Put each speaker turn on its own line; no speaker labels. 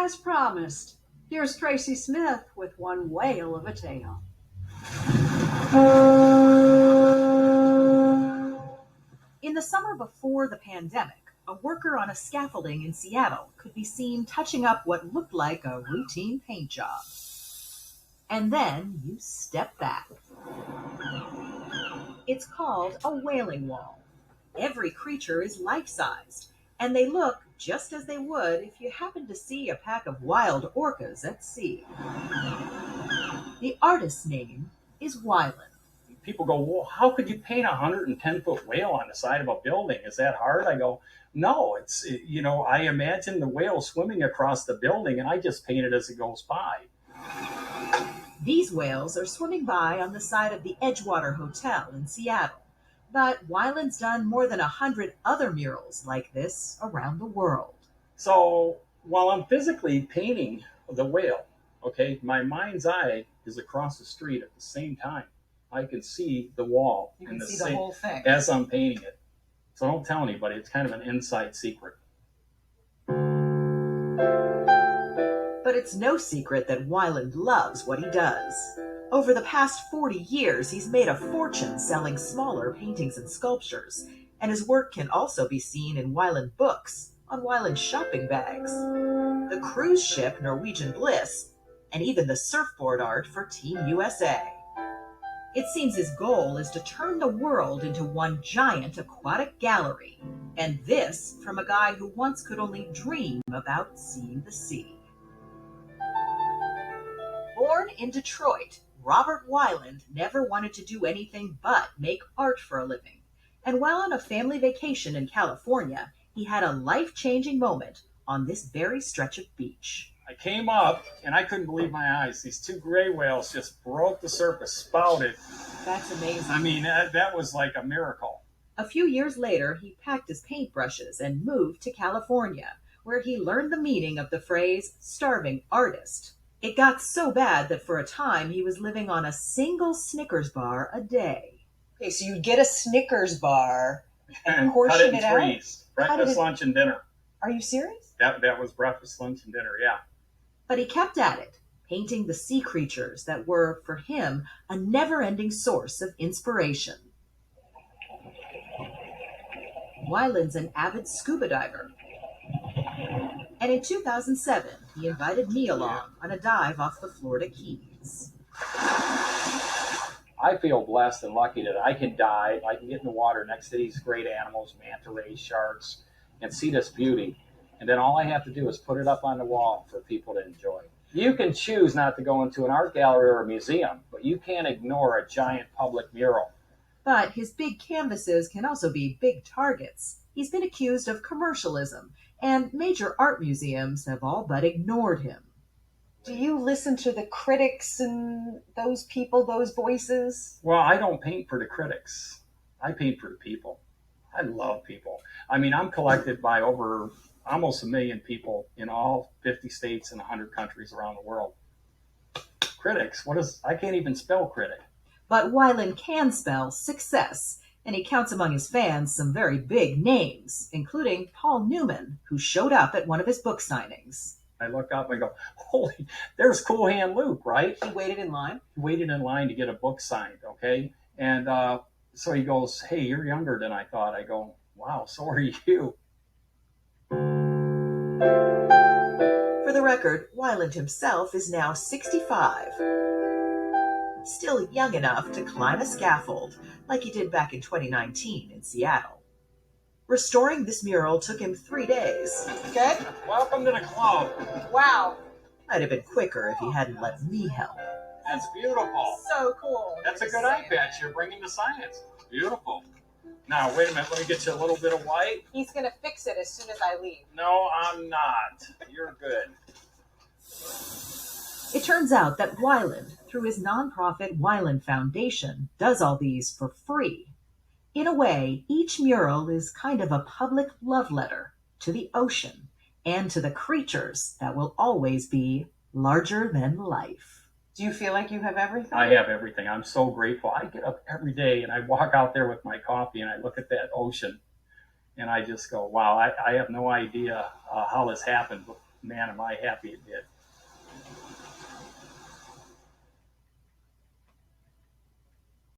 As promised, here's Tracy Smith with one whale of a tale. In the summer before the pandemic, a worker on a scaffolding in Seattle could be seen touching up what looked like a routine paint job. And then you step back. It's called a whaling wall. Every creature is life-sized, and they look just as they would if you happened to see a pack of wild orcas at sea. The artist's name is Wyland.
People go, well, how could you paint a 110-foot whale on the side of a building? Is that hard? I go, no, I imagine the whale swimming across the building, and I just paint it as it goes by.
These whales are swimming by on the side of the Edgewater Hotel in Seattle. But Wyland's done more than 100 other murals like this around the world.
So while I'm physically painting the whale, okay, my mind's eye is across the street at the same time. I can see the wall.
You can see the whole thing.
As I'm painting it. So don't tell anybody. It's kind of an inside secret.
But it's no secret that Wyland loves what he does. Over the past 40 years, he's made a fortune selling smaller paintings and sculptures, and his work can also be seen in Wyland books, on Wyland shopping bags, the cruise ship Norwegian Bliss, and even the surfboard art for Team USA. It seems his goal is to turn the world into one giant aquatic gallery, and this from a guy who once could only dream about seeing the sea. Born in Detroit, Robert Wyland never wanted to do anything but make art for a living. And while on a family vacation in California, he had a life-changing moment on this very stretch of beach.
I came up, and I couldn't believe my eyes. These two gray whales just broke the surface, spouted.
That's amazing.
I mean, that was like a miracle.
A few years later, he packed his paintbrushes and moved to California, where he learned the meaning of the phrase starving artist. It got so bad that for a time he was living on a single Snickers bar a day.
Okay, so you'd get a Snickers bar and
portion
portion
it
it
in
out?
threes. Breakfast, lunch, and dinner.
Are you serious?
That was breakfast, lunch, and dinner, yeah.
But he kept at it, painting the sea creatures that were, for him, a never-ending source of inspiration. Wyland's an avid scuba diver. And in 2007, he invited me along on a dive off the Florida Keys.
I feel blessed and lucky that I can dive, I can get in the water next to these great animals, manta rays, sharks, and see this beauty. And then all I have to do is put it up on the wall for people to enjoy. You can choose not to go into an art gallery or a museum, but you can't ignore a giant public mural.
But his big canvases can also be big targets. He's been accused of commercialism, and major art museums have all but ignored him.
Do you listen to the critics and those people, those voices?
Well, I don't paint for the critics. I paint for the people. I love people. I mean, I'm collected by over almost 1 million people in all 50 states and 100 countries around the world. Critics? I can't even spell critic.
But Wyland can spell success, and he counts among his fans some very big names, including Paul Newman, who showed up at one of his book signings.
I look up and go, holy, there's Cool Hand Luke, right?
He waited in line?
He waited in line to get a book signed, okay? And so he goes, hey, you're younger than I thought. I go, wow, so are you.
For the record, Wyland himself is now 65. Still young enough to climb a scaffold, like he did back in 2019 in Seattle. Restoring this mural took him 3 days.
Good?
Welcome to the club.
Wow.
Might have been quicker if he hadn't let me help.
That's beautiful.
So cool.
That's a good eye patch. You're bringing the science. Beautiful. Now, wait a minute. Let me get you a little bit of white.
He's going to fix it as soon as I leave.
No, I'm not. You're good.
It turns out that Wyland, through his nonprofit Wyland Foundation, does all these for free. In a way, each mural is kind of a public love letter to the ocean and to the creatures that will always be larger than life.
Do you feel like you have everything?
I have everything. I'm so grateful. I get up every day and I walk out there with my coffee and I look at that ocean and I just go, wow, I have no idea how this happened. man, am I happy it did.